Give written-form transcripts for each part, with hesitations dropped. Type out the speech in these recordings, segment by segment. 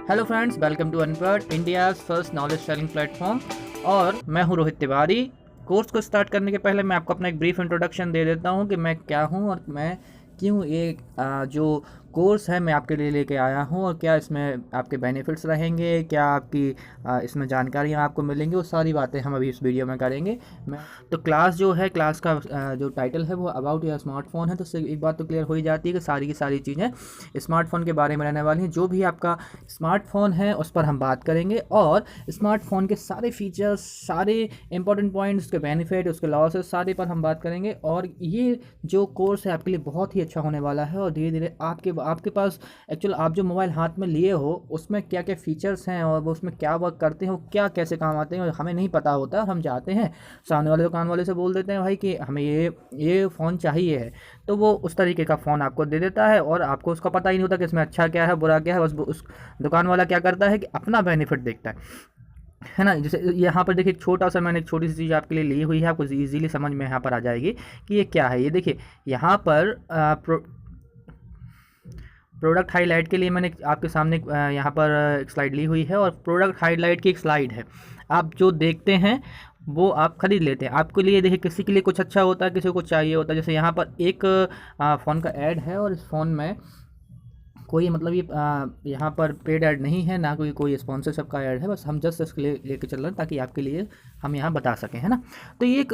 Hello friends, welcome to अनपढ़, India's first knowledge sharing platform. और मैं हूं रोहित तिवारी। कोर्स को स्टार्ट करने के पहले मैं आपको अपना एक ब्रीफ इंट्रोडक्शन दे देता हूं कि मैं क्या हूं और मैं क्यों ये जो कोर्स है मैं आपके लिए लेके आया हूं और क्या इसमें आपके बेनिफिट्स रहेंगे, क्या आपकी इसमें जानकारियां आपको मिलेंगी, वो सारी बातें हम अभी इस वीडियो में करेंगे। मैं तो क्लास जो है, क्लास का जो टाइटल है वो अबाउट योर स्मार्टफोन है, तो उससे एक बात तो क्लियर हो ही जाती है कि सारी की सारी चीज़ें स्मार्टफोन के बारे में रहने वाली हैं। जो भी आपका स्मार्टफोन है उस पर हम बात करेंगे और स्मार्टफोन के सारे फीचर्स, सारे इंपॉर्टेंट पॉइंट्स, उसके बेनिफिट, उसके लॉसेस, सारे पर हम बात करेंगे। और ये जो कोर्स है आपके लिए बहुत ही अच्छा होने वाला है और धीरे धीरे आपके पास एक्चुअल आप जो मोबाइल हाथ में लिए हो उसमें क्या क्या फीचर्स हैं और वो उसमें क्या वर्क करते हैं, वो क्या कैसे काम आते हैं और हमें नहीं पता होता। और हम जाते हैं सामने वाले दुकान वाले से बोल देते हैं भाई कि हमें ये फ़ोन चाहिए है, तो वो उस तरीके का फ़ोन आपको दे देता है और आपको उसका पता ही नहीं होता कि इसमें अच्छा क्या है बुरा क्या है। बस उस दुकान वाला क्या करता है कि अपना बेनिफिट देखता है ना। जैसे यहाँ पर देखिए, एक छोटा सा मैंने एक छोटी सी चीज़ आपके लिए ली हुई है, आपको इजीली समझ में यहाँ पर आ जाएगी कि ये क्या है। ये देखिए, यहाँ पर प्रोडक्ट हाईलाइट के लिए मैंने आपके सामने यहाँ पर एक स्लाइड ली हुई है और प्रोडक्ट हाईलाइट की एक स्लाइड है। आप जो देखते हैं वो आप खरीद लेते हैं। आपके लिए देखिए, किसी के लिए कुछ अच्छा होता है, किसी को चाहिए होता है। जैसे यहाँ पर एक फ़ोन का ऐड है और इस फ़ोन में कोई मतलब ये यहाँ पर पेड ऐड नहीं है, ना कोई स्पॉन्सरशिप का ऐड है। बस हम जस्ट इसके लिए लेके चल रहे हैं ताकि आपके लिए हम यहाँ बता सकें, है ना। तो ये एक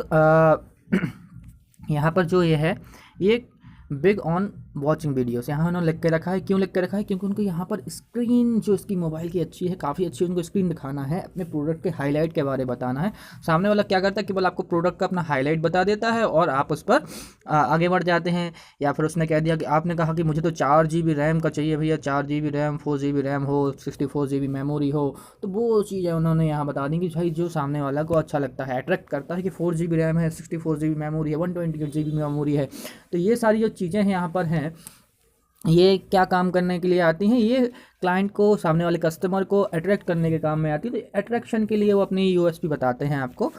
यहाँ पर जो ये है, ये बिग ऑन वॉचिंग वीडियोस यहाँ उन्होंने लिख के रखा है। क्यों लिख के रखा है? क्योंकि उनको यहाँ पर स्क्रीन जो इसकी मोबाइल की अच्छी है, काफ़ी अच्छी, उनको स्क्रीन दिखाना है, अपने प्रोडक्ट के हाईलाइट के बारे में बताना है। सामने वाला क्या करता है, केवल आपको प्रोडक्ट का अपना हाईलाइट बता देता है और आप उस पर आगे बढ़ जाते हैं। या फिर उसने कह दिया कि आपने कहा कि मुझे तो 4 GB रैम का चाहिए भैया, 4 GB रैम, 4 GB रैम हो, 64 GB मेमोरी हो, तो वो चीज़ें उन्होंने यहाँ बता दी कि भाई जो सामने वाला को अच्छा लगता है, अट्रैक्ट करता है कि 4 GB रैम है, 64 GB मेमोरी है, 128 GB मेमोरी है। तो ये सारी जो चीज़ें हैं यहाँ पर हैं, ये क्या काम करने के लिए आती हैं? ये क्लाइंट को, सामने वाले कस्टमर को अट्रैक्ट करने के काम में आती है। तो अट्रैक्शन के लिए वो अपनी यूएसपी बताते हैं आपको।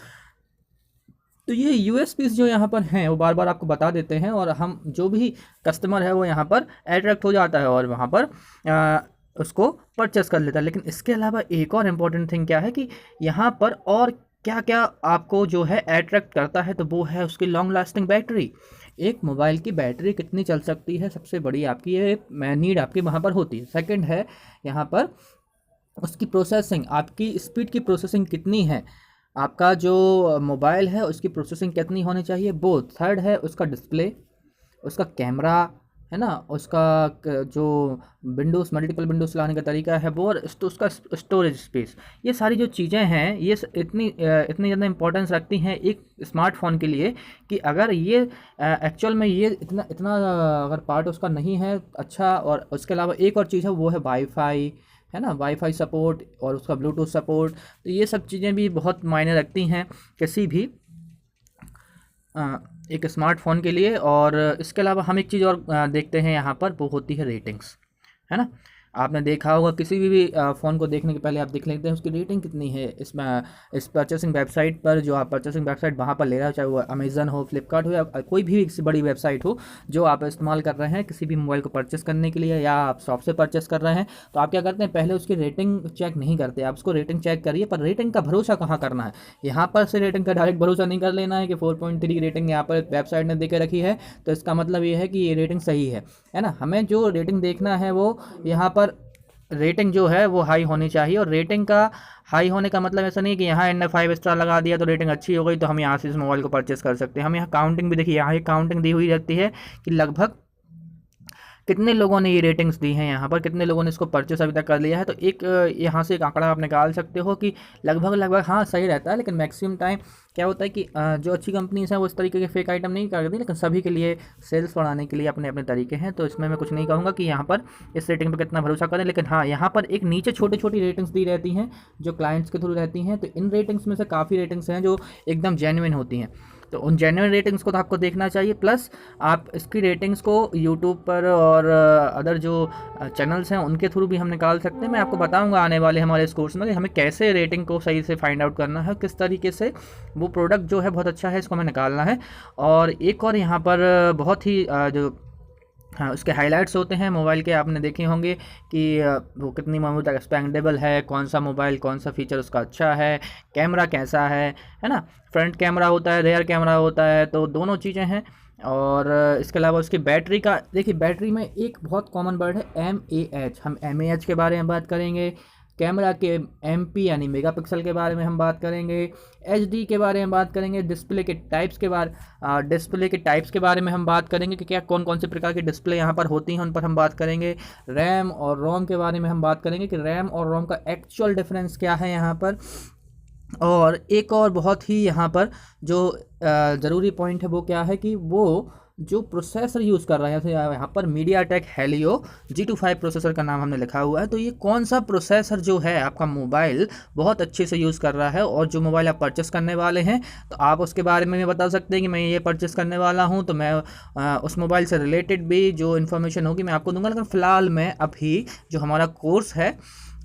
तो ये यूएसपीस जो यहाँ पर हैं वो बार बार आपको बता देते हैं और हम जो भी कस्टमर है वो यहाँ पर अट्रैक्ट हो जाता है और वहाँ पर उसको परचेस कर लेता है। लेकिन इसके अलावा एक और इम्पॉर्टेंट थिंग क्या है कि यहाँ पर और क्या क्या आपको जो है अट्रैक्ट करता है, तो वो है उसकी लॉन्ग लास्टिंग बैटरी। एक मोबाइल की बैटरी कितनी चल सकती है, सबसे बड़ी आपकी ये नीड आपकी वहाँ पर होती है। सेकंड है यहाँ पर उसकी प्रोसेसिंग, आपकी स्पीड की प्रोसेसिंग कितनी है, आपका जो मोबाइल है उसकी प्रोसेसिंग कितनी होनी चाहिए, वो। थर्ड है उसका डिस्प्ले, उसका कैमरा, है ना, उसका जो विंडोज़, मल्टीपल विंडोज़ चलाने का तरीका है वो, और उसका स्टोरेज स्पेस। ये सारी जो चीज़ें हैं ये इतनी ज़्यादा इंपॉर्टेंस रखती हैं एक स्मार्टफोन के लिए कि अगर ये एक्चुअल में ये इतना अगर पार्ट उसका नहीं है अच्छा। और उसके अलावा एक और चीज़ है, वो है वाईफाई, है ना, वाईफाई सपोर्ट और उसका ब्लूटूथ सपोर्ट। तो ये सब चीज़ें भी बहुत मायने रखती हैं किसी भी एक स्मार्टफ़ोन के लिए। और इसके अलावा हम एक चीज़ और देखते हैं यहाँ पर, वो होती है रेटिंग्स, है ना। आपने देखा होगा किसी भी फ़ोन को देखने के पहले आप देख लेते हैं उसकी रेटिंग कितनी है। इसमें इस परचेसिंग वेबसाइट पर, जो आप परचेसिंग वेबसाइट वहाँ पर ले रहे हो, चाहे वो अमेज़न हो, फ्लिपकार्ट हो या कोई भी बड़ी वेबसाइट हो जो आप इस्तेमाल कर रहे हैं किसी भी मोबाइल को परचेस करने के लिए, या आप शॉप से परचेस कर रहे हैं, तो आप क्या करते हैं, पहले उसकी रेटिंग चेक नहीं करते। आप उसको रेटिंग चेक करिए, पर रेटिंग का भरोसा कहाँ करना है। यहाँ पर से रेटिंग का डायरेक्ट भरोसा नहीं कर लेना है कि 4.3 रेटिंग यहाँ पर वेबसाइट ने दे के रखी है तो इसका मतलब ये है कि ये रेटिंग सही है ना। हमें जो रेटिंग देखना है वो यहाँ पर रेटिंग जो है वो हाई होनी चाहिए। और रेटिंग का हाई होने का मतलब ऐसा नहीं कि यहाँ इनने 5 स्टार लगा दिया तो रेटिंग अच्छी हो गई तो हम यहाँ से इस मोबाइल को परचेस कर सकते हैं। हम यहाँ काउंटिंग भी देखिए, यहाँ एक काउंटिंग दी हुई रहती है कि लगभग कितने लोगों ने ये रेटिंग्स दी हैं, यहाँ पर कितने लोगों ने इसको परचेस अभी तक कर लिया है। तो एक यहाँ से एक आंकड़ा आप निकाल सकते हो कि लगभग हाँ सही रहता है। लेकिन मैक्सिमम टाइम क्या होता है कि जो अच्छी कंपनीज हैं वो इस तरीके के फेक आइटम नहीं करती, लेकिन सभी के लिए सेल्स बढ़ाने के लिए अपने अपने तरीके हैं। तो इसमें मैं कुछ नहीं कहूँगा कि यहाँ पर इस रेटिंग पर कितना भरोसा करें। लेकिन हाँ, यहाँ पर एक नीचे छोटी छोटी रेटिंग्स दी रहती हैं जो क्लाइंट्स के थ्रू रहती हैं। तो इन रेटिंग्स में से काफ़ी रेटिंग्स हैं जो एकदम जेन्युइन होती हैं, तो उन जेन्युइन रेटिंग्स को तो आपको देखना चाहिए। प्लस आप इसकी रेटिंग्स को यूट्यूब पर और अदर जो चैनल्स हैं उनके थ्रू भी हम निकाल सकते हैं। मैं आपको बताऊंगा आने वाले हमारे इस कोर्स में कि हमें कैसे रेटिंग को सही से फाइंड आउट करना है, किस तरीके से वो प्रोडक्ट जो है बहुत अच्छा है इसको हमें निकालना है। और एक और यहाँ पर बहुत ही जो हाँ, उसके हाइलाइट्स होते हैं मोबाइल के, आपने देखे होंगे कि वो कितनी मेमोरी तक एक्सपेंडेबल है, कौन सा मोबाइल कौन सा फ़ीचर उसका अच्छा है, कैमरा कैसा है ना। फ्रंट कैमरा होता है, रियर कैमरा होता है, तो दोनों चीज़ें हैं। और इसके अलावा उसकी बैटरी का देखिए, बैटरी में एक बहुत कॉमन वर्ड है mAh। हम mAh के बारे में बात करेंगे। कैमरा के MP यानी मेगापिक्सल के बारे में हम बात करेंगे। HD के बारे में बात करेंगे। डिस्प्ले के टाइप्स के बारे में हम बात करेंगे कि क्या कौन कौन से प्रकार की डिस्प्ले यहाँ पर होती हैं, उन पर हम बात करेंगे। रैम और रोम के बारे में हम बात करेंगे कि रैम और रोम का एक्चुअल डिफरेंस क्या है यहाँ पर। और एक और बहुत ही यहाँ पर जो ज़रूरी पॉइंट है वो क्या है कि वो जो प्रोसेसर यूज़ कर रहे हैं, तो यहाँ पर मीडियाटेक हेलियो G25 प्रोसेसर का नाम हमने लिखा हुआ है। तो ये कौन सा प्रोसेसर जो है आपका मोबाइल बहुत अच्छे से यूज़ कर रहा है, और जो मोबाइल आप परचेस करने वाले हैं तो आप उसके बारे में भी बता सकते हैं कि मैं ये परचेस करने वाला हूँ, तो मैं उस मोबाइल से रिलेटेड भी जो इन्फॉर्मेशन होगी मैं आपको दूंगा। लेकिन फ़िलहाल मैं अभी जो हमारा कोर्स है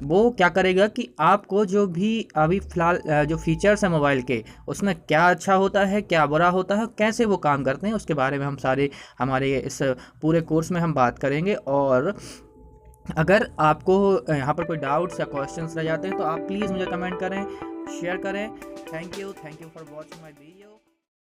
वो क्या करेगा कि आपको जो भी अभी फ़िलहाल जो फ़ीचर्स हैं मोबाइल के, उसमें क्या अच्छा होता है, क्या बुरा होता है, कैसे वो काम करते हैं, उसके बारे में हम सारे हमारे इस पूरे कोर्स में हम बात करेंगे। और अगर आपको यहाँ पर कोई डाउट्स या क्वेश्चंस रह जाते हैं तो आप प्लीज़ मुझे कमेंट करें, शेयर करें। Thank you for watching my video.